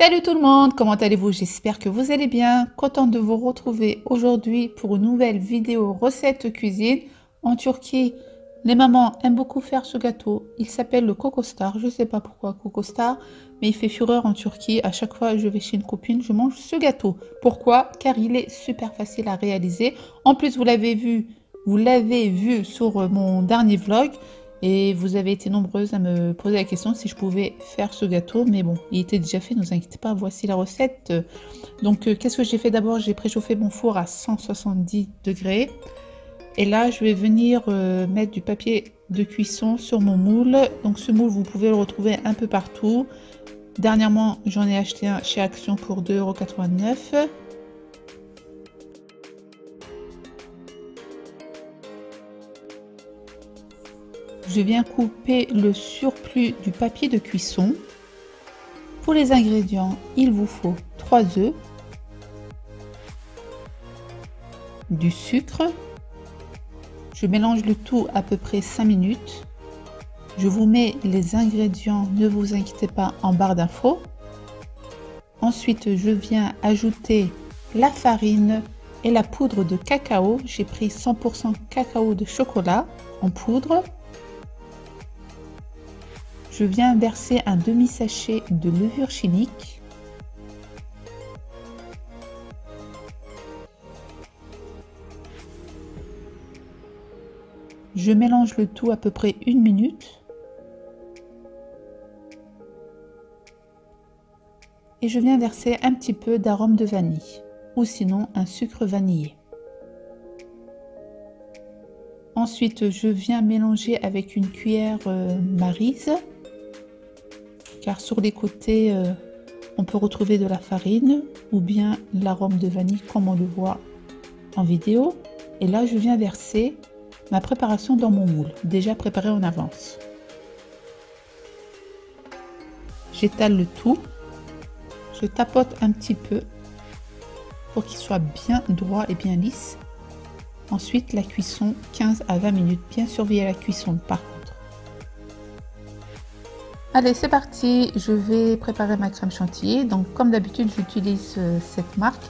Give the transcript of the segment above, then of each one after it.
Salut tout le monde, comment allez-vous? J'espère que vous allez bien. Contente de vous retrouver aujourd'hui pour une nouvelle vidéo recette cuisine. En Turquie, les mamans aiment beaucoup faire ce gâteau. Il s'appelle le Coco Star. Je ne sais pas pourquoi Coco Star, mais il fait fureur en Turquie. À chaque fois que je vais chez une copine, je mange ce gâteau. Pourquoi? Car il est super facile à réaliser. En plus, vous l'avez vu sur mon dernier vlog. Et vous avez été nombreuses à me poser la question si je pouvais faire ce gâteau. Mais bon, il était déjà fait, ne vous inquiétez pas, voici la recette. Donc, qu'est-ce que j'ai fait d'abord? J'ai préchauffé mon four à 170 degrés. Et là, je vais venir mettre du papier de cuisson sur mon moule. Donc, ce moule, vous pouvez le retrouver un peu partout. Dernièrement, j'en ai acheté un chez Action pour 2,89 €. Je viens couper le surplus du papier de cuisson. Pour les ingrédients, il vous faut 3 œufs, du sucre. Je mélange le tout à peu près 5 minutes. Je vous mets les ingrédients, ne vous inquiétez pas, en barre d'infos. Ensuite, je viens ajouter la farine et la poudre de cacao. J'ai pris 100% cacao de chocolat en poudre. Je viens verser un demi-sachet de levure chimique. Je mélange le tout à peu près 1 minute. Et je viens verser un petit peu d'arôme de vanille ou sinon un sucre vanillé. Ensuite, je viens mélanger avec une cuillère Maryse. Car sur les côtés, on peut retrouver de la farine ou bien l'arôme de vanille comme on le voit en vidéo. Et là, je viens verser ma préparation dans mon moule, déjà préparé en avance. J'étale le tout. Je tapote un petit peu pour qu'il soit bien droit et bien lisse. Ensuite, la cuisson 15 à 20 minutes. Bien surveiller la cuisson par contre. Allez, c'est parti, je vais préparer ma crème chantilly. Donc, comme d'habitude, j'utilise cette marque.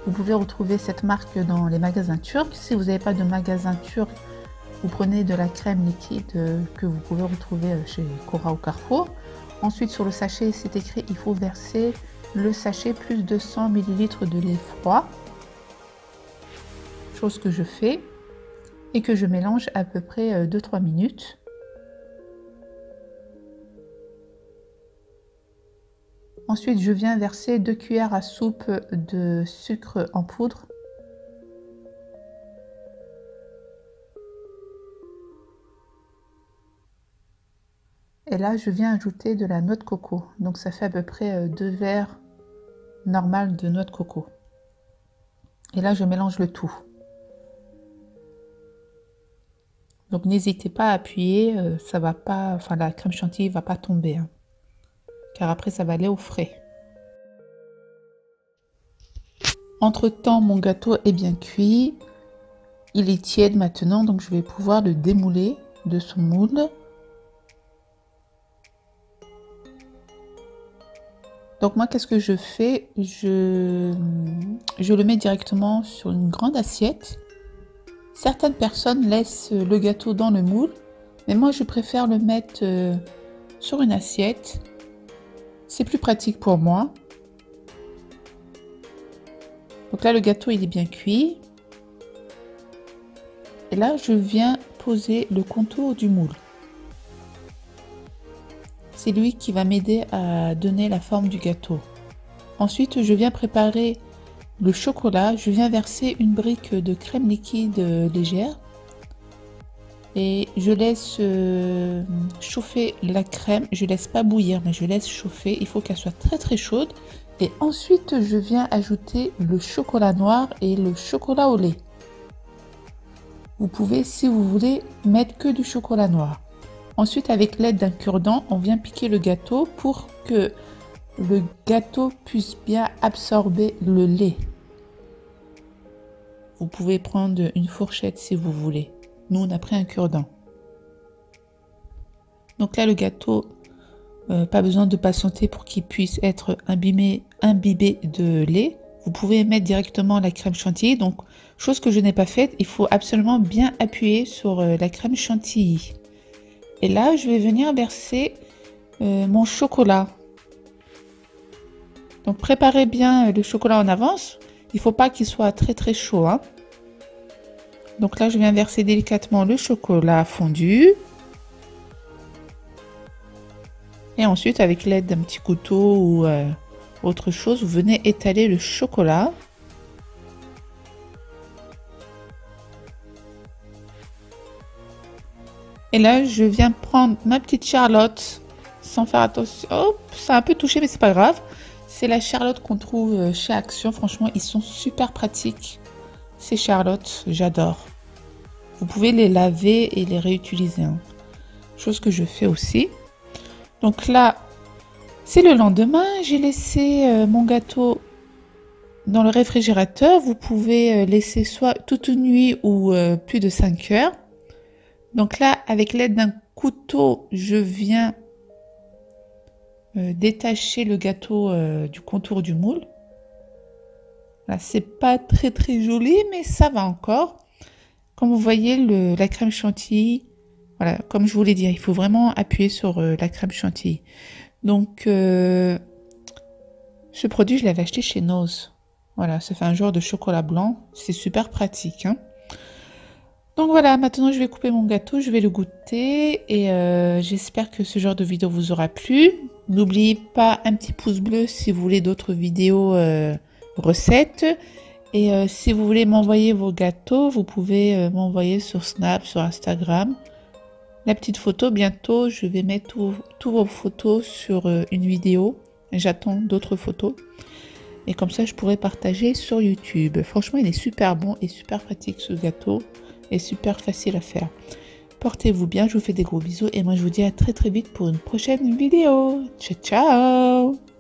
Vous pouvez retrouver cette marque dans les magasins turcs. Si vous n'avez pas de magasin turc, vous prenez de la crème liquide que vous pouvez retrouver chez Cora ou Carrefour. Ensuite, sur le sachet, c'est écrit, il faut verser le sachet plus de 100 ml de lait froid. Chose que je fais et que je mélange à peu près 2-3 minutes. Ensuite, je viens verser 2 cuillères à soupe de sucre en poudre. Et là, je viens ajouter de la noix de coco. Donc, ça fait à peu près 2 verres normales de noix de coco. Et là, je mélange le tout. Donc, n'hésitez pas à appuyer, ça va pas, enfin, la crème chantilly va pas tomber, hein. Car après ça va aller au frais. Entre temps, mon gâteau est bien cuit, il est tiède maintenant, donc je vais pouvoir le démouler de son moule. Donc moi, qu'est-ce que je fais? Je le mets directement sur une grande assiette. Certaines personnes laissent le gâteau dans le moule, mais moi je préfère le mettre sur une assiette. C'est plus pratique pour moi. Donc là, le gâteau, il est bien cuit. Et là, je viens poser le contour du moule. C'est lui qui va m'aider à donner la forme du gâteau. Ensuite, je viens préparer le chocolat. Je viens verser une brique de crème liquide légère. Et je laisse chauffer la crème. Je laisse pas bouillir, mais je laisse chauffer. Il faut qu'elle soit très très chaude. Et ensuite, je viens ajouter le chocolat noir et le chocolat au lait. Vous pouvez, si vous voulez, mettre que du chocolat noir. Ensuite, avec l'aide d'un cure-dent, on vient piquer le gâteau pour que le gâteau puisse bien absorber le lait. Vous pouvez prendre une fourchette si vous voulez. Nous, on a pris un cure-dent. Donc là, le gâteau Pas besoin de patienter pour qu'il puisse être imbibé de lait. Vous pouvez mettre directement la crème chantilly. Donc, chose que je n'ai pas faite, il faut absolument bien appuyer sur la crème chantilly. Et là, je vais venir verser mon chocolat. Donc, préparez bien le chocolat en avance. Il ne faut pas qu'il soit très très chaud, hein. Donc là, je viens verser délicatement le chocolat fondu. Et ensuite, avec l'aide d'un petit couteau ou autre chose, vous venez étaler le chocolat. Et là, je viens prendre ma petite Charlotte sans faire attention. Hop, ça a un peu touché, mais c'est pas grave. C'est la Charlotte qu'on trouve chez Action. Franchement, ils sont super pratiques. Ces Charlotte, j'adore. Vous pouvez les laver et les réutiliser, hein. Chose que je fais aussi. Donc là, c'est le lendemain. J'ai laissé mon gâteau dans le réfrigérateur. Vous pouvez laisser soit toute une nuit ou plus de 5 heures. Donc là, avec l'aide d'un couteau, je viens détacher le gâteau du contour du moule. Là, c'est pas très très joli, mais ça va encore. Comme vous voyez, la crème chantilly, voilà, comme je vous l'ai dit, il faut vraiment appuyer sur la crème chantilly. Donc, ce produit, je l'avais acheté chez Nose. Voilà, ça fait un genre de chocolat blanc. C'est super pratique, hein. Donc voilà, maintenant je vais couper mon gâteau, je vais le goûter et j'espère que ce genre de vidéo vous aura plu. N'oubliez pas un petit pouce bleu si vous voulez d'autres vidéos recettes. Et si vous voulez m'envoyer vos gâteaux, vous pouvez m'envoyer sur Snap, sur Instagram. La petite photo, bientôt je vais mettre toutes vos photos sur une vidéo. J'attends d'autres photos. Et comme ça je pourrai partager sur YouTube. Franchement il est super bon et super pratique ce gâteau. Et super facile à faire. Portez-vous bien, je vous fais des gros bisous et moi je vous dis à très très vite pour une prochaine vidéo. Ciao ciao.